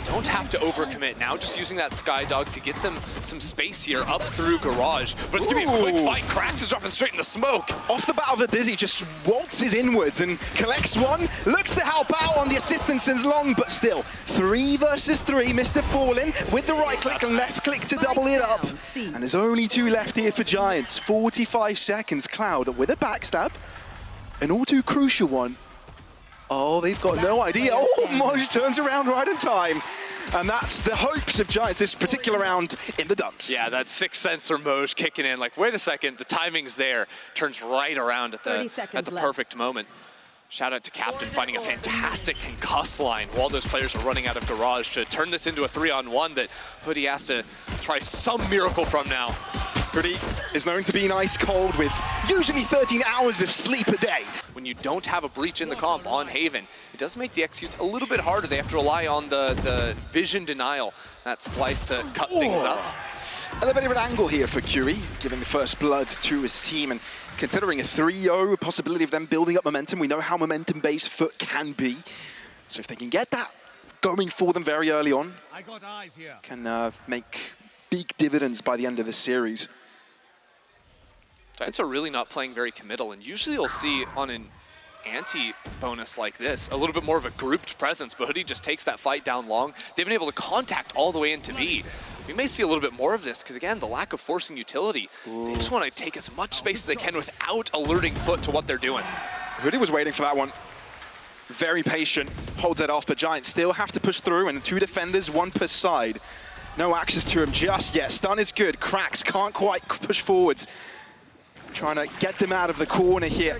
don't have to overcommit. Now just using that Skydog to get them some space here up through Garage. But it's going to be a quick fight. Krax is dropping straight in the smoke. Off the bat of the Dizzy, just waltzes inwards and collects one. Looks to help out on the assistance as long, but still, 3 versus 3. Mr. Fallen with the right click and left click to double it up. And there's only 2 left here for Giants. 45 seconds. Cloud with a backstab. An all too crucial one. Oh, they've got no idea. Oh, Moj turns around right in time. And that's the hopes of Giants this particular round in the dumps. Yeah, that 6th sense for Moj kicking in. Like, wait a second, the timing's there. Turns right around at the perfect moment. Shout out to Captain finding a fantastic concuss line while those players are running out of Garage to turn this into a 3-on-1 that Hoodie has to try some miracle from now. Hoodie is known to be ice cold with usually 13 hours of sleep a day. When you don't have a breach in the comp on Haven, it does make the executes a little bit harder. They have to rely on the vision denial, that slice to cut things up. A little bit of an angle here for Curie, giving the first blood to his team, and considering a 3-0 possibility of them building up momentum, we know how momentum-based FUT can be. So if they can get that going for them very early on, can make big dividends by the end of this series. Giants are really not playing very committal, and usually you'll see on an anti-bonus like this a little bit more of a grouped presence, but Hoodie just takes that fight down long. They've been able to contact all the way into B. We may see a little bit more of this, because again, the lack of forcing utility. They just want to take as much space as they can without alerting FUT to what they're doing. Hoodie was waiting for that one. Very patient, holds it off, but Giants still have to push through, and 2 defenders, 1 per side. No access to him just yet. Stun is good. Krax can't quite push forwards. Trying to get them out of the corner here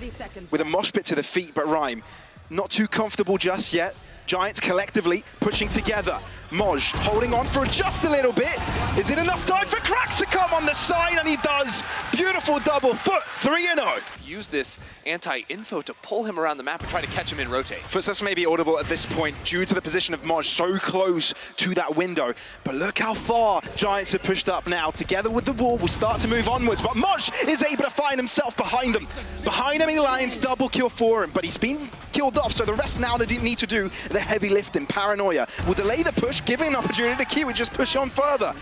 with a mosh pit to the feet, but Rhyme not too comfortable just yet. Giants collectively pushing together. Moj holding on for just a little bit. Is it enough time for Krax to come on the side? And he does. Beautiful double FUT, 3-0. Use this anti-info to pull him around the map and try to catch him in rotate. Footsteps may be audible at this point due to the position of Moj so close to that window. But look how far Giants have pushed up now. Together with the wall, will start to move onwards. But Moj is able to find himself behind them. Behind him in Lions, double kill for him. But he's been killed off, so the rest now need to do the heavy lifting. Paranoia will delay the push, giving an opportunity to Kiwi just push on further.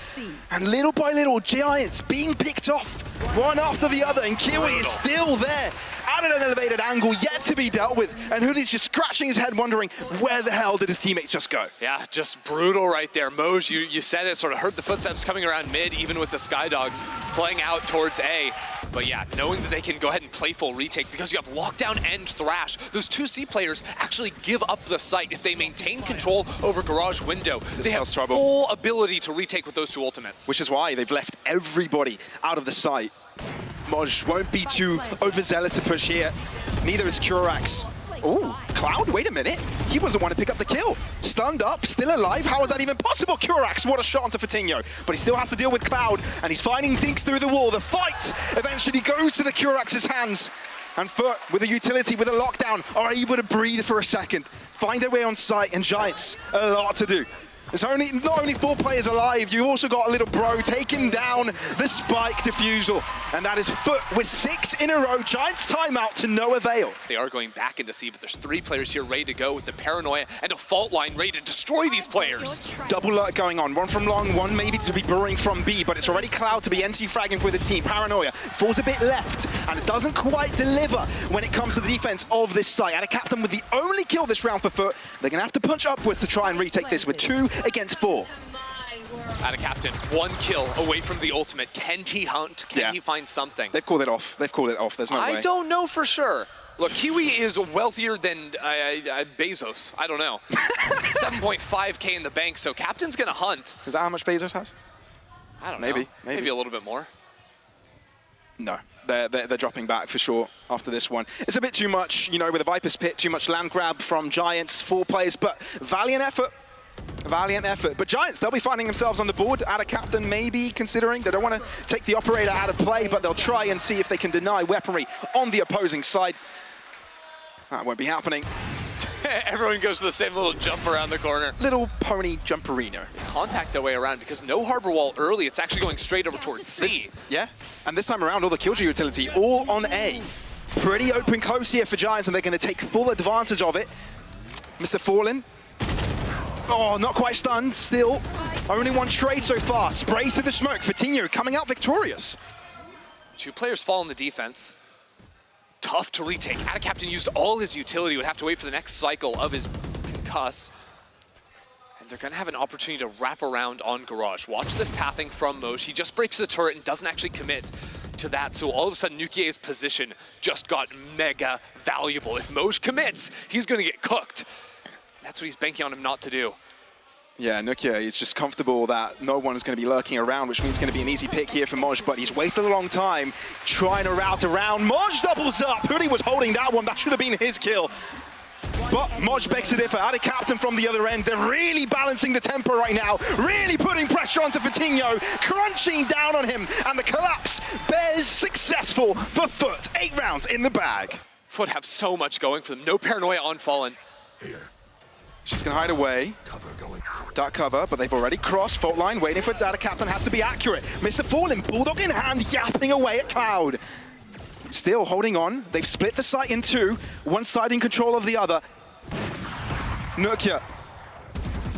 And little by little, Giants being picked off one after the other, and Kiwi is still there at an elevated angle yet to be dealt with, and Hoodie's just scratching his head wondering where the hell did his teammates just go. Yeah, just brutal right there. Moj, you said it, sort of heard the footsteps coming around mid, even with the Skydog playing out towards A. But yeah, knowing that they can go ahead and play full retake because you have Lockdown and Thrash, those 2 C players actually give up the site. If they maintain control over Garage window, they have full ability to retake with those 2 ultimates. Which is why they've left everybody out of the site. Moj won't be too overzealous to push here. Neither is Curax. Oh, Cloud, wait a minute. He was the one to pick up the kill. Stunned up, still alive. How is that even possible? Curax, what a shot onto Fatinho. But he still has to deal with Cloud, and he's finding Dinks through the wall. The fight eventually goes to the Curax's hands. And FUT, with a utility, with a lockdown, are able to breathe for a second. Find their way on site, and Giants, a lot to do. It's not only 4 players alive, you've also got a little bro taking down the spike defusal. And that is FUT with 6 in a row. Giants timeout to no avail. They are going back into C, but there's 3 players here ready to go with the Paranoia and a fault line ready to destroy these players. Double lurk going on. 1 from long, 1 maybe to be brewing from B, but it's already Cloud to be anti-fragging with his team. Paranoia falls a bit left, and it doesn't quite deliver when it comes to the defense of this site. And a captain with the only kill this round for FUT, they're going to have to punch upwards to try and retake this with 2 against 4. At a captain, 1 kill away from the ultimate. Can he hunt? Can he find something? They've called it off. They've called it off. There's no way. I don't know for sure. Look, Kiwi is wealthier than Bezos. I don't know. 7.5K in the bank, so captain's going to hunt. Is that how much Bezos has? I don't know. Maybe a little bit more. No, they're dropping back for sure after this one. It's a bit too much, you know, with a Viper's Pit, too much land grab from Giants, 4 players, but valiant effort. Valiant effort. But Giants, they'll be finding themselves on the board. At a captain, maybe considering. They don't want to take the operator out of play, but they'll try and see if they can deny weaponry on the opposing side. That won't be happening. Everyone goes to the same little jump around the corner. Little pony jumperino. Contact their way around because no harbor wall early. It's actually going straight over towards C. Yeah, and this time around, all the Killjoy utility, all on A. Pretty open close here for Giants, and they're going to take full advantage of it. Mr. Fallen Oh, not quite stunned, still. Only one trade so far. Spray through the smoke. Vitinho coming out victorious. 2 players fall in the defense. Tough to retake. Captain used all his utility, would have to wait for the next cycle of his concuss. And they're gonna have an opportunity to wrap around on Garage. Watch this pathing from Moj. He just breaks the turret and doesn't actually commit to that. So all of a sudden, Nukie's position just got mega valuable. If Moj commits, he's gonna get cooked. That's what he's banking on him not to do. Yeah, Nukia is just comfortable that no one is going to be lurking around, which means it's going to be an easy pick here for Moj, but he's wasted a long time trying to route around. Moj doubles up. Hoodie was holding that one. That should have been his kill. But Moj begs to differ. Out of Captain from the other end. They're really balancing the tempo right now. Really putting pressure onto Vitinho, crunching down on him. And the collapse bears successful for FUT. 8 rounds in the bag. FUT have so much going for them. No paranoia on Fallen. Here. She's going to hide away. Cover going. Dark cover, but they've already crossed fault line, waiting for Data Captain, has to be accurate. Mr. Fallen, Bulldog in hand, yapping away at Cloud. Still holding on. They've split the site in 2. One side in control of the other. Nukia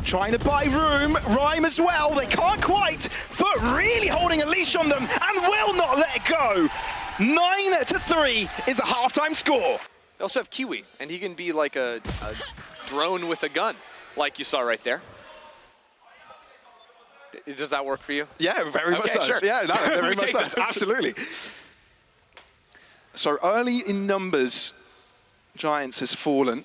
trying to buy room. Rhyme as well. They can't quite. FUT really holding a leash on them and will not let it go. 9-3 is a halftime score. They also have Kiwi, and he can be like a drone with a gun, like you saw right there. Does that work for you? Yeah, very much does. Sure. Yeah, no, very much does. That. Absolutely. So early in numbers, Giants has fallen.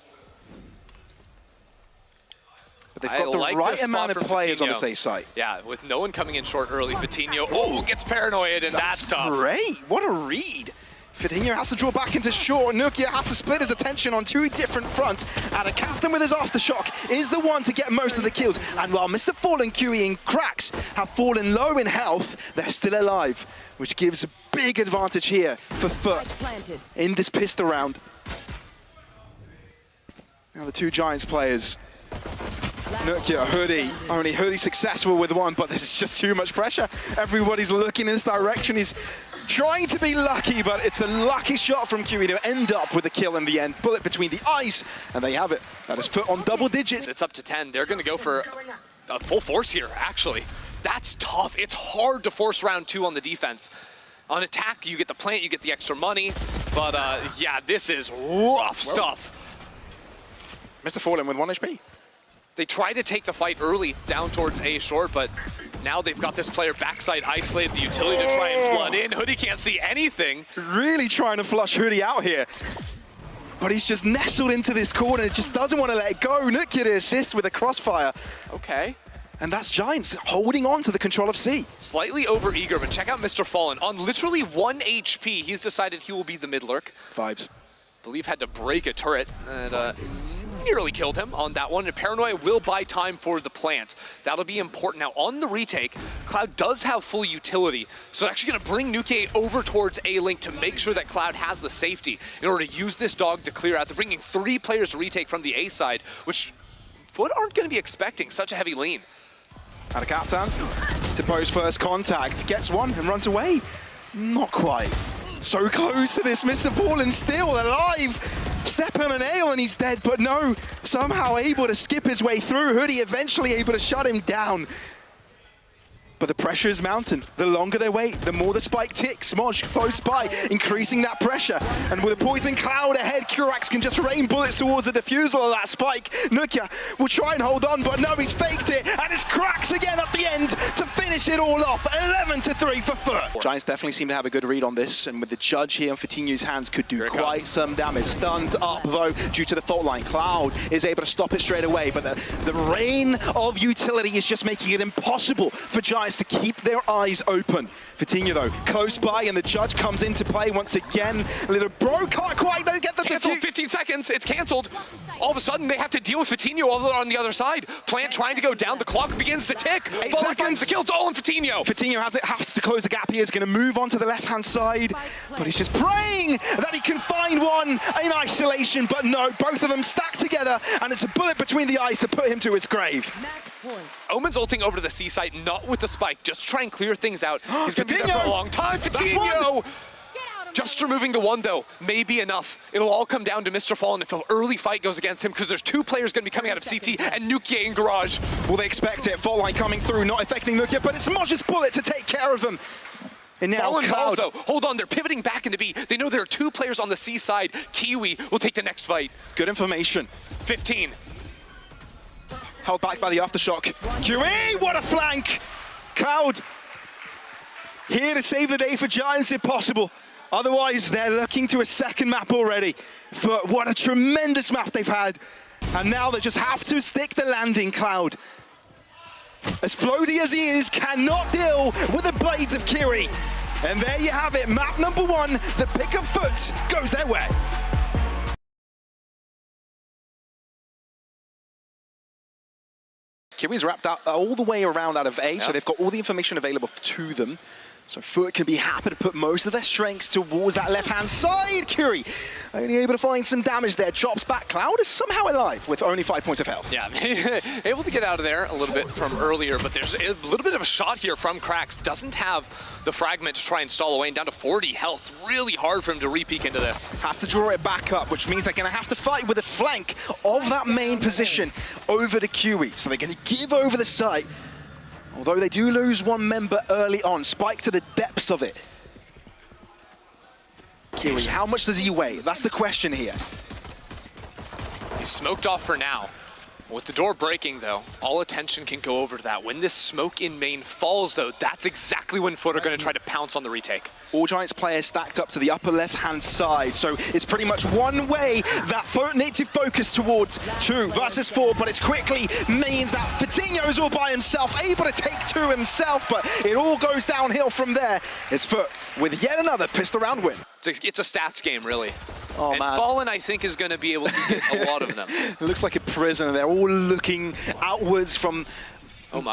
But they've got the right amount of players on the safe site. Yeah, with no one coming in short early, Vitinho, gets paranoid, and that's tough. Great. What a read. Vitinho has to draw back into short. Nukia has to split his attention on 2 different fronts. And a Captain with his aftershock is the one to get most of the kills. And while Mr. Fallen, QE, and Cracks have fallen low in health, they're still alive, which gives a big advantage here for FUT in this pistol round. Now the 2 Giants players. Nukia, Hoodie. Only Hoodie successful with one, but there's just too much pressure. Everybody's looking in this direction. He's trying to be lucky, but it's a lucky shot from QE to end up with a kill in the end. Bullet between the eyes, and they have it. That is FUT on double digits. It's up to 10. They're going to go for a full force here, actually. That's tough. It's hard to force round 2 on the defense. On attack, you get the plant, you get the extra money, but yeah, this is rough stuff. Mr. Fallen with 1 HP. They try to take the fight early down towards A short, but now they've got this player backside isolated, the utility to try and flood in. Hoodie can't see anything. Really trying to flush Hoodie out here. But he's just nestled into this corner, just doesn't want to let it go. Nukia to assist with a crossfire. Okay. And that's Giants holding on to the control of C. Slightly over-eager, but check out Mr. Fallen. On literally 1 HP, he's decided he will be the mid-lurk. Vibes. Believe had to break a turret, and nearly killed him on that one. And Paranoia will buy time for the plant. That'll be important. Now, on the retake, Cloud does have full utility, so actually going to bring Nuke over towards A-Link to make sure that Cloud has the safety in order to use this dog to clear out. They're bringing 3 players to retake from the A side, which FUT aren't going to be expecting such a heavy lean. Out of Captain to pose first contact, gets one and runs away. Not quite. So close to this, Mr. Fallen still alive. Step on a nail and he's dead, but no, somehow able to skip his way through. Hoodie eventually able to shut him down. But the pressure is mounting. The longer they wait, the more the spike ticks. Moj close by, increasing that pressure. And with a poison cloud ahead, Kurax can just rain bullets towards the defusal of that spike. Nukia will try and hold on, but no, he's faked it. And it's Cracks again at the end to finish it all off. 11-3 for FUT. Giants definitely seem to have a good read on this. And with the judge here on Vitinho's hands, could do quite some damage. Stunned up, though, due to the fault line. Cloud is able to stop it straight away. But the rain of utility is just making it impossible for Giants to keep their eyes open. Vitinho, though, close by, and the judge comes into play once again. Little bro can't quite get the cancel. 15 seconds, it's canceled. All of a sudden, they have to deal with Vitinho on the other side. Plant trying to go down, the clock begins to tick. 8 seconds, the kill, it's all on Vitinho. Vitinho has to close the gap. He is going to move on to the left-hand side, but he's just praying that he can find one in isolation, but no, both of them stacked together, and it's a bullet between the eyes to put him to his grave. Omen's ulting over to the C site, not with the spike, just to try and clear things out. He's going to be there for a long time. Vitinho! Just removing the one, though, may be enough. It'll all come down to Mr. Fallen if an early fight goes against him, because there's 2 players going to be coming out of CT and Nukie in Garage. Will they expect it? Fault line coming through, not affecting Nukie, but it's Moj's bullet to take care of him. And now Fallen Cloud. balls, though. Hold on, they're pivoting back into B. They know there are 2 players on the C side. Kiwi will take the next fight. Good information. 15. Held back by the aftershock. QE, what a flank! Cloud here to save the day for Giants if possible. Otherwise, they're looking to a second map already. For what a tremendous map they've had. And now they just have to stick the landing, Cloud. As floaty as he is, cannot deal with the blades of Kiri. And there you have it, map number 1, the pick of FUT goes their way. Kiri's wrapped out all the way around out of A, so they've got all the information available to them. So FUT can be happy to put most of their strengths towards that left-hand side. Kiri only able to find some damage there. Drops back. Cloud is somehow alive with only 5 points of health. Yeah, able to get out of there a little bit from earlier, but there's a little bit of a shot here from Krax. Doesn't have the fragment to try and stall away, and down to 40 health. Really hard for him to re-peek into this. Has to draw it back up, which means they're going to have to fight with the flank of that main position over to Kiwi. So they're going to give over the site. Although they do lose 1 member early on, Spike to the depths of it. Kiwi, how much does he weigh? That's the question here. He's smoked off for now. With the door breaking, though, all attention can go over to that. When this smoke in main falls, though, that's exactly when FUT are going to try to pounce on the retake. All Giants players stacked up to the upper left-hand side, so it's pretty much one way that FUT need to focus towards 2 versus 4, but it quickly means that Fatinho's all by himself, able to take 2 himself, but it all goes downhill from there. It's FUT with yet another pistol round win. It's a stats game, really. Oh, and man. Fallen, I think, is going to be able to get a lot of them. It looks like a prison. They're all looking outwards from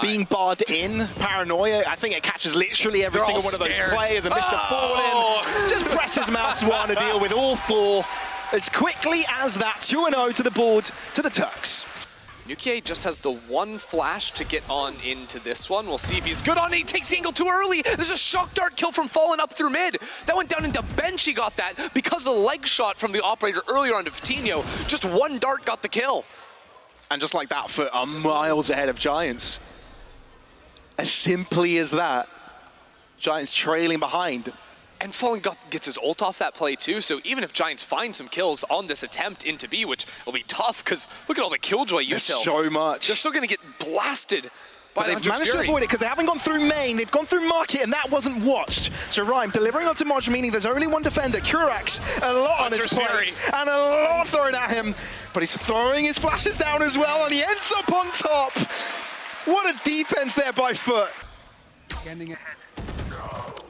being barred in. Paranoia, I think it catches literally every single one of those players, and Mr. Fallen just presses mouse 1 to deal with all 4 as quickly as that. 2-0 to the board, to the Turks. Nukie just has the 1 flash to get on into this one. We'll see if he's good on it. He takes the angle too early. There's a shock dart kill from Fallen up through mid. That went down into bench. He got that because of the leg shot from the operator earlier on to Fatinho. Just 1 dart got the kill. And just like that, FUT are miles ahead of Giants. As simply as that. Giants trailing behind. And Fallen gets his ult off that play too, so even if Giants find some kills on this attempt into B, which will be tough, because look at all the killjoy util. There's so much. They're still going to get blasted by they've managed to avoid it because they haven't gone through main, they've gone through market, and that wasn't watched. So Rhyme delivering onto Moj, meaning there's only 1 defender. Kurax, a lot on his plate, and a lot thrown at him. But he's throwing his flashes down as well, and he ends up on top. What a defense there by FUT. Standing ahead.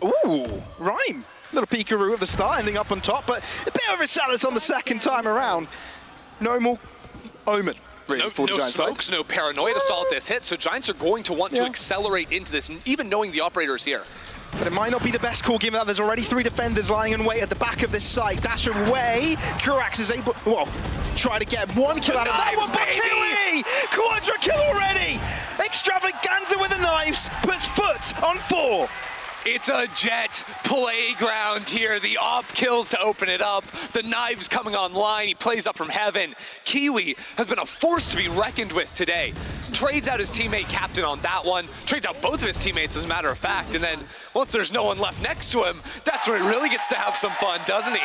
Ooh, Rhyme. Little peekaroo at the start, ending up on top, but a bit of a salad on the second time around. No more Omen. Really, no smokes, no paranoia to stall at this hit, so Giants are going to want to accelerate into this, even knowing the operator is here. But it might not be the best call, given that there's already 3 defenders lying in wait at the back of this site. Dash away. Kurax is able, well, try to get 1 kill out of that one. Kiwi! Quadra kill already! Extravaganza with the knives puts FUT on 4. It's a Jet playground here. The op kills to open it up. The knives coming online. He plays up from heaven. Kiwi has been a force to be reckoned with today. Trades out his teammate Captain on that one. Trades out both of his teammates, as a matter of fact. And then once there's no one left next to him, that's where he really gets to have some fun, doesn't he?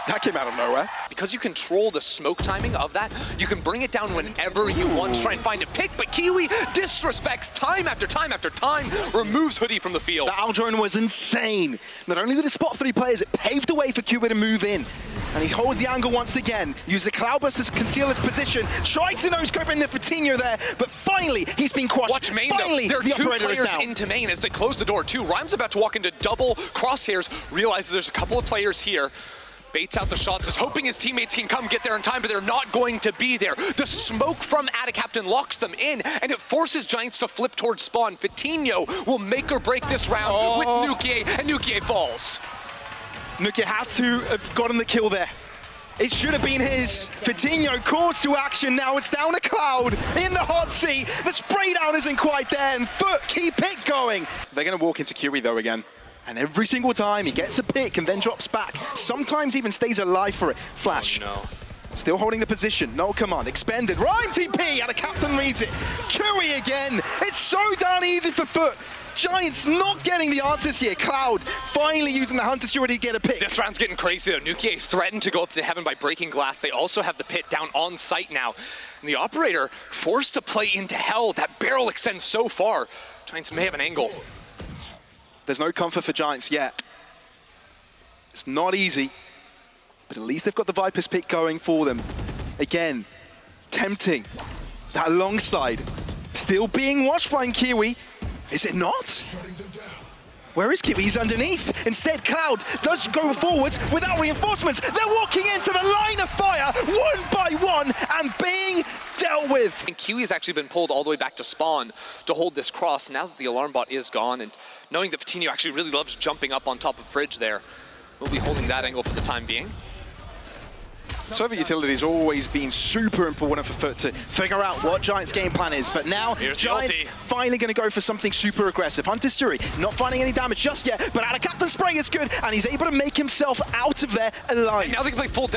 That came out of nowhere. Because you control the smoke timing of that, you can bring it down whenever you want to try and find a pick, but Kiwi disrespects time after time after time, removes Hoodie from the field. That Aldrone was insane. Not only did it spot 3 players, it paved the way for Kiwi to move in. And he holds the angle once again, uses a Cloudburst to conceal his position, tries to no-scope into Fatinho there, but finally, he's been quashed. Watch main, finally, though. There are 2 players down. into main as they close the door, too. Rhyme's about to walk into double crosshairs, realizes there's a couple of players here. Baits out the shots, is hoping his teammates can come get there in time, but they're not going to be there. The smoke from Captain locks them in, and it forces Giants to flip towards spawn. Fatinho will make or break this round with Nukie, and Nukie falls. Nukie had to have gotten the kill there. It should have been his. Coutinho calls to action now. It's down to Cloud in the hot seat. The spray down isn't quite there, and FUT keep it going. They're going to walk into Kiwi though again. And every single time he gets a pick and then drops back. Sometimes even stays alive for it. Flash. Oh, no. Still holding the position. No command. Expended. Rhyme TP. And a captain reads it. Kiwi again. It's so darn easy for FUT. Giants not getting the answers here. Cloud finally using the Hunter Steward to get a pick. This round's getting crazy though. Nukier threatened to go up to heaven by breaking glass. They also have the pit down on site now. And the operator forced to play into hell. That barrel extends so far. Giants may have an angle. There's no comfort for Giants yet. It's not easy, but at least they've got the Viper's pick going for them. Again, tempting. That long side. Still being watched by Kiwi. Is it not? Where is Kiwi? He's underneath. Instead, Cloud does go forwards without reinforcements. They're walking into the line of fire, one by one, and being dealt with. And Kiwi's actually been pulled all the way back to spawn to hold this cross. Now that the alarm bot is gone, and knowing that Coutinho actually really loves jumping up on top of Fridge there, we'll be holding that angle for the time being. Server utility has always been super important for FUT to figure out what Giants' game plan is, but now Here's Giants finally going to go for something super aggressive. Hunter Stewart not finding any damage just yet, but out of Captain Spray is good, and he's able to make himself out of there alive. Now they can play full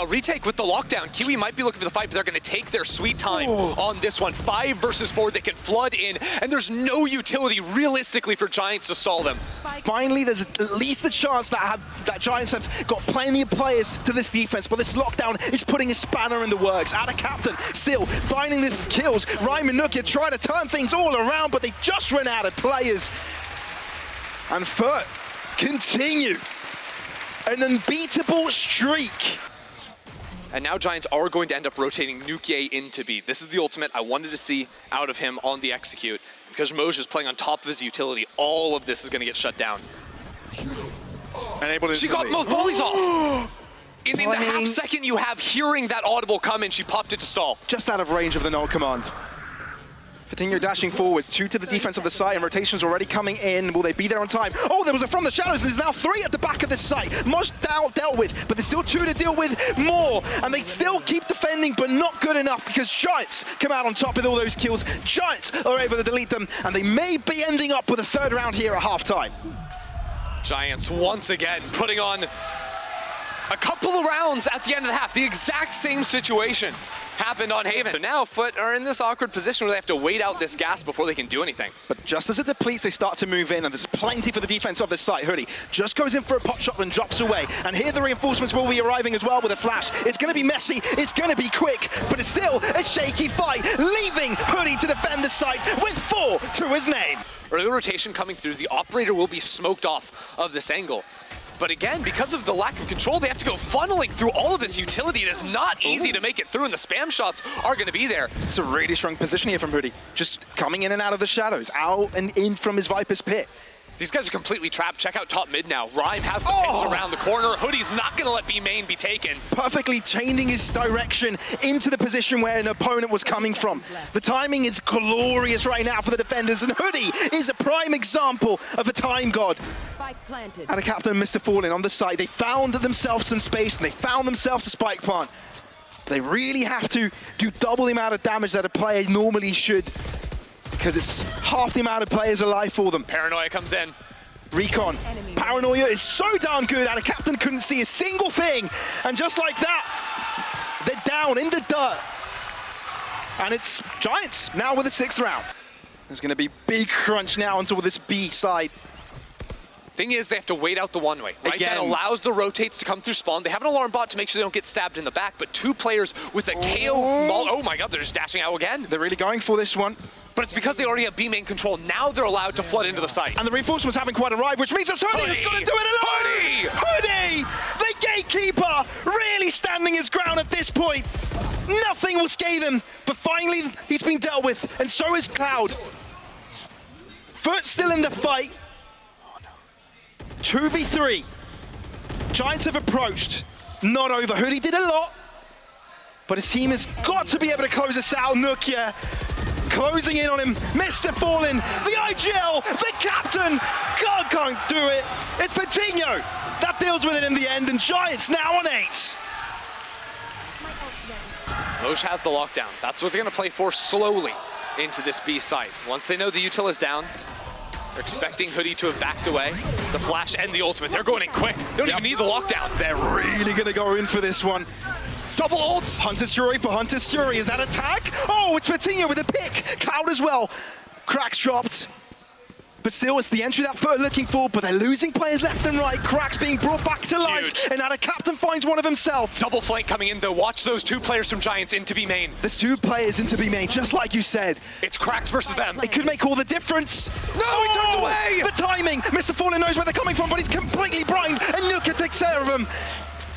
retake with the lockdown. Kiwi might be looking for the fight, but they're going to take their sweet time on this one. 5 versus 4, they can flood in, and there's no utility realistically for Giants to stall them. Finally, there's at least a chance that Giants have got plenty of players to this defense, but this lockdown is putting a spanner in the works. Out of Captain, still finding the kills. Rhyme and Nukia trying to turn things all around, but they just ran out of players. And FUT continue an unbeatable streak. And now Giants are going to end up rotating Nukier into B. This is the ultimate I wanted to see out of him on the execute. Because Moj is playing on top of his utility, all of this is going to get shut down. She got both volleys off! In the half second you have hearing that audible come in, she popped it to stall. Just out of range of the null command. Coutinho dashing forward, 2 to the defense of the site, and rotations already coming in. Will they be there on time? Oh, there was a from the shadows. There's now 3 at the back of this site. Moj dealt with, but there's still 2 to deal with more. And they still keep defending, but not good enough because Giants come out on top with all those kills. Giants are able to delete them, and they may be ending up with a 3rd round here at halftime. Giants once again putting on a couple of rounds at the end of the half. The exact same situation happened on Haven. So now FUT are in this awkward position where they have to wait out this gas before they can do anything. But just as it depletes, they start to move in, and there's plenty for the defense of this site. Hoodie just goes in for a pot shot and drops away. And here the reinforcements will be arriving as well with a flash. It's going to be messy, it's going to be quick, but it's still a shaky fight, leaving Hoodie to defend the site with 4 to his name. Early rotation coming through, the operator will be smoked off of this angle. But again, because of the lack of control, they have to go funneling through all of this utility. It is not easy to make it through, and the spam shots are going to be there. It's a really strong position here from Hoodie. Just coming in and out of the shadows, out and in from his Viper's pit. These guys are completely trapped. Check out top mid now. Rhyme has the pins around the corner. Hoodie's not going to let B main be taken. Perfectly changing his direction into the position where an opponent was coming from. The timing is glorious right now for the defenders, and Hoodie is a prime example of a time god. And a captain, Mr. Fallen, on the site. They found themselves some space, and they found themselves a spike plant. They really have to do double the amount of damage that a player normally should, because it's half the amount of players alive for them. Paranoia comes in. Recon. Paranoia is so darn good, and a captain couldn't see a single thing. And just like that, they're down in the dirt. And it's Giants now with the 6th round. There's going to be big crunch now until this B side. Thing is, they have to wait out the one-way, right? Again. That allows the rotates to come through spawn. They have an alarm bot to make sure they don't get stabbed in the back, but 2 players with a KO. Oh my god, they're just dashing out again. They're really going for this one. But it's because they already have B main control. Now they're allowed to flood into the site. And the reinforcements haven't quite arrived, which means it's Hoodie that's going to do it alone! Hoodie! The gatekeeper really standing his ground at this point. Nothing will scathe him, but finally he's been dealt with, and so is Cloud. FUT still in the fight. 2v3. Giants have approached. Not over. Hoodie did a lot, but his team has got to be able to close this out. Nukia closing in on him. Mr. Fallen, the IGL, the captain. God can't do it. It's Coutinho that deals with it in the end, and Giants now on 8. Moj has the lockdown. That's what they're going to play for slowly into this B site. Once they know the util is down, they're expecting Hoodie to have backed away. The flash and the ultimate, they're going in quick. They don't even need the lockdown. They're really going to go in for this one. Double ults. Hunter's Fury for Hunter's Fury. Is that a tag? Oh, it's Vitinho with a pick. Cloud as well. Cracks dropped. But still, it's the entry that FUT are looking for, but they're losing players left and right. Cracks being brought back to life. Huge. And now the captain finds one of himself. Double flank coming in, though. Watch those two players from Giants into B main. There's two players into B main, just like you said. It's Cracks versus them. It could make all the difference. No, he turns away! The timing. Mr. Fallen knows where they're coming from, but he's completely blind, and Nuka takes care of him.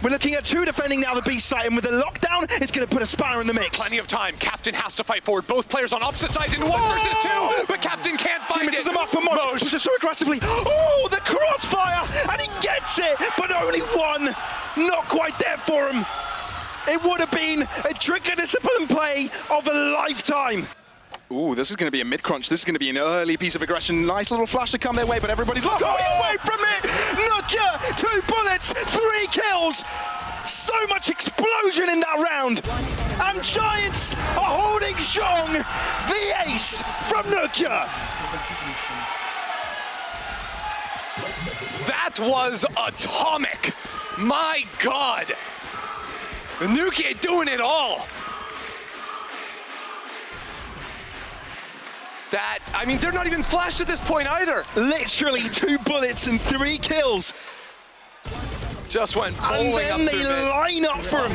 We're looking at two defending now the B site, and with the lockdown, it's going to put a spanner in the mix. Plenty of time. Captain has to fight forward. Both players on opposite sides in 1 versus 2, but Captain can't find it. He misses him up, and Moj pushes so aggressively. Oh, the crossfire, and he gets it, but only one. Not quite there for him. It would have been a trick and discipline play of a lifetime. Ooh, this is going to be a mid-crunch. This is going to be an early piece of aggression. Nice little flash to come their way, but everybody's going away from it. Nuka, 2 bullets, 3 kills. So much explosion in that round. And Giants are holding strong. The ace from Nuka. That was atomic. My God. Nuka doing it all. I mean, they're not even flashed at this point either. Literally 2 bullets and 3 kills. Just went bowling up and then through they mid. line up for him.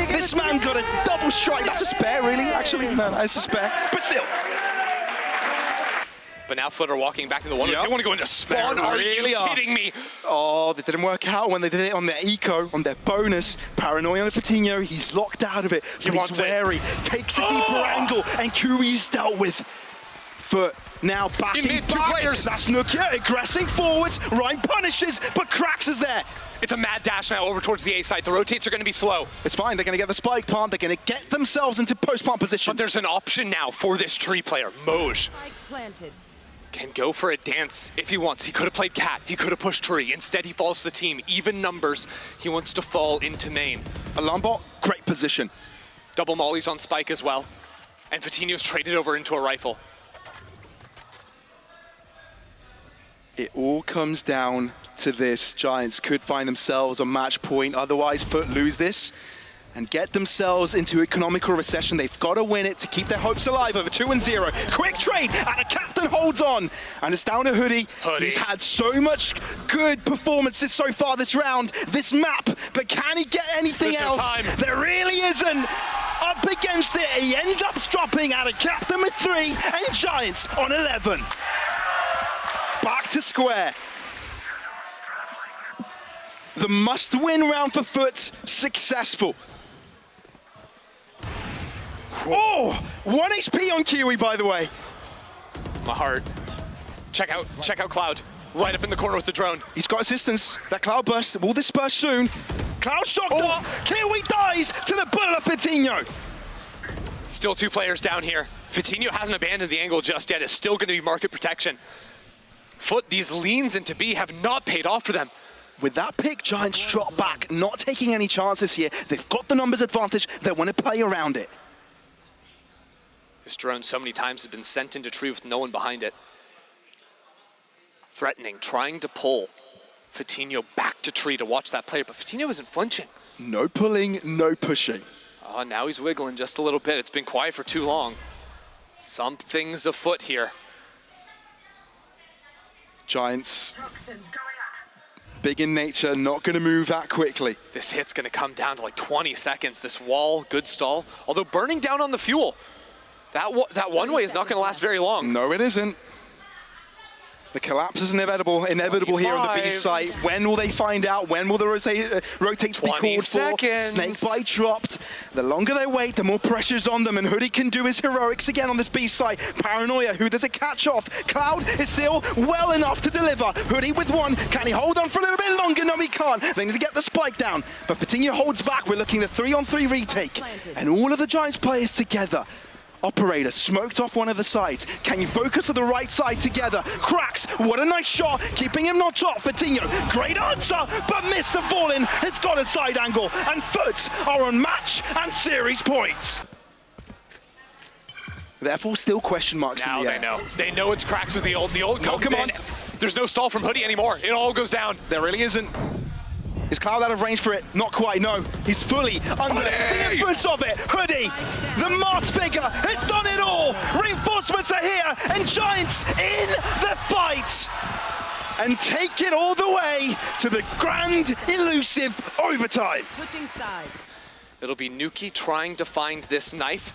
This man got a double strike. That's a spare, really, actually. No, that's a spare. But still. But now FUT are walking back to the one. Yep. They want to go into spawn. They Are really you are. kidding me? Oh, that didn't work out when they did it on their eco, on their bonus. Paranoia on Vitinho, he's locked out of it. But wants he's it. wary, takes a deeper angle, and Kuri's dealt with. FUT now backing In mid, 2 back. players. That's Nuka aggressing forwards. Ryan punishes, but Cracks is there. It's a mad dash now over towards the A side. The rotates are going to be slow. It's fine, they're going to get the spike plant. They're going to get themselves into post-plant position. But there's an option now for this tree player. Moj Planted. can go for a dance if he wants. He could have played cat. He could have pushed tree. Instead, he falls to the team. Even numbers. He wants to fall into main. Alarm bot, great position. Double mollies on spike as well. And Vitinho's traded over into a rifle. It all comes down to this. Giants could find themselves on match point. Otherwise, FUT lose this and get themselves into economical recession. They've got to win it to keep their hopes alive over 2-0. Quick trade, and the captain holds on. And it's down to Hoodie. He's had so much good performances so far this round, this map, but can he get anything There's no else? time. There really isn't. Up against it, he ends up dropping out of captain with 3 and Giants on 11. Back to square. The must-win round for FUT successful. Oh, 1 HP on Kiwi, by the way. My heart. Check out Cloud. Right up in the corner with the drone. He's got assistance. That Cloud burst will disperse soon. Cloud shocked dart. Kiwi dies to the bullet of Vitinho. Still 2 players down here. Vitinho hasn't abandoned the angle just yet. It's still going to be market protection. FUT, these leans into B have not paid off for them. With that pick, Giants drop back, not taking any chances here. They've got the numbers advantage. They want to play around it. This drone so many times has been sent into tree with no one behind it. Threatening, trying to pull Vitinho back to tree to watch that player, but Vitinho isn't flinching. No pulling, no pushing. Oh, now he's wiggling just a little bit. It's been quiet for too long. Something's afoot here. Giants, big in nature, not going to move that quickly. This hit's going to come down to like 20 seconds. This wall, good stall. Although burning down on the fuel. That one way is not going to last very long. No, it isn't. The collapse is inevitable here on the B site. When will they find out? When will the rotates be called seconds. for? Snakebite dropped. The longer they wait, the more pressure's on them, and Hoodie can do his heroics again on this B site. Paranoia, who there's a catch off. Cloud is still well enough to deliver. Hoodie with 1. Can he hold on for a little bit longer? No, he can't. They need to get the spike down. But Vitinho holds back. We're looking at a 3-on-3 retake. And all of the Giants players together Operator smoked off one of the sides. Can you focus on the right side together? Cracks, what a nice shot, keeping him not top. Fatinho, great answer, but Mr. Fallen has got a side angle, and FUT are on match and series points. Therefore, still question marks Now in the they air. know. They know it's cracks with the ult. The ult comes come in. on. There's no stall from Hoodie anymore. It all goes down. There really isn't. Is Cloud out of range for it? Not quite, no. He's fully under the influence of it. Hoodie, the masked figure, has done it all. Reinforcements are here, and Giants in the fight. And take it all the way to the grand, elusive overtime. Switching sides. It'll be Nuki trying to find this knife.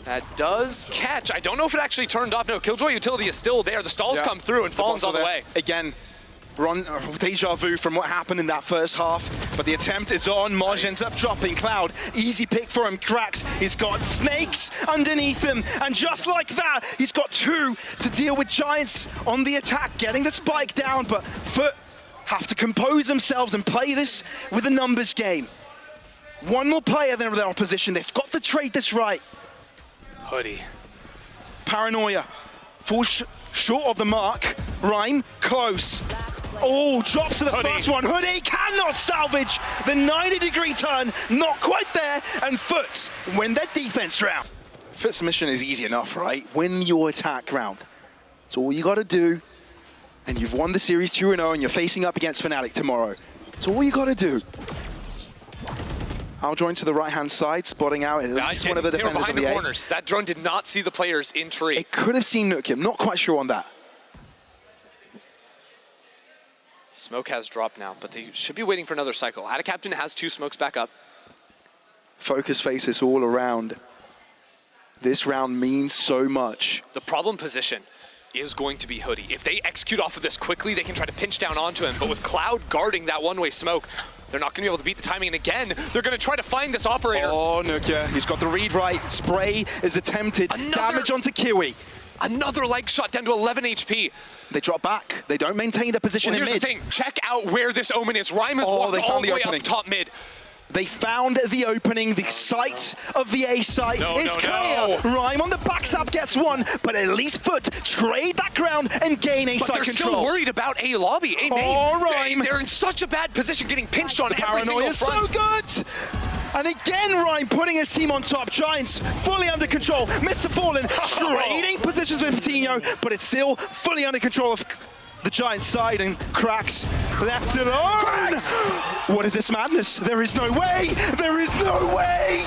That does catch. I don't know if it actually turned off. No, Killjoy utility is still there. The stalls come through and Fallen's on the way. Again, deja vu from what happened in that first half, but the attempt is on. Moj ends up dropping. Cloud, easy pick for him. Cracks, he's got snakes underneath him, and just like that, he's got two to deal with Giants on the attack, getting the spike down, but FUT have to compose themselves and play this with a numbers game. One more player than their opposition. They've got to trade this right. Hoodie. Paranoia, falls short of the mark. Rhyme, close. Oh, drops to the Hoodie. first one. Hoodie cannot salvage the 90-degree turn. Not quite there. And FUT win their defense round. FUT's mission is easy enough, right? Win your attack round. That's all you got to do. And you've won the series 2-0, and you're facing up against Fnatic tomorrow. That's all you got to do. I'll join to the right-hand side, spotting out at least one of the They were defenders of behind the the A. corners. That drone did not see the players in tree. It could have seen Nukem. Not quite sure on that. Smoke has dropped now, but they should be waiting for another cycle. Captain has 2 smokes back up. Focus faces all around. This round means so much. The problem position is going to be Hoodie. If they execute off of this quickly, they can try to pinch down onto him, but with Cloud guarding that one-way smoke, they're not going to be able to beat the timing, and again, they're going to try to find this operator. Oh, Nuka, he's got the read right. Spray is attempted. Damage onto Kiwi. Another leg shot down to 11 HP. They drop back. They don't maintain their position Well, in here's mid. the thing. Check out where this Omen is. Rhyme has walked they all found the the way opening. up top mid. They found the opening. The site of the A site is clear. Rhyme on the backstab gets one, but at least FUT trade that ground and gain A But site they're control. still worried about A lobby. A main. Oh, Rhyme. They're in such a bad position, getting pinched on every Paranoia single is front. so good! And again, Rhyme putting his team on top. Giants fully under control. Mr. Fallen trading positions with Fatinho, but it's still fully under control of the Giants side, and Cracks left alone. What is this madness? There is no way! There is no way!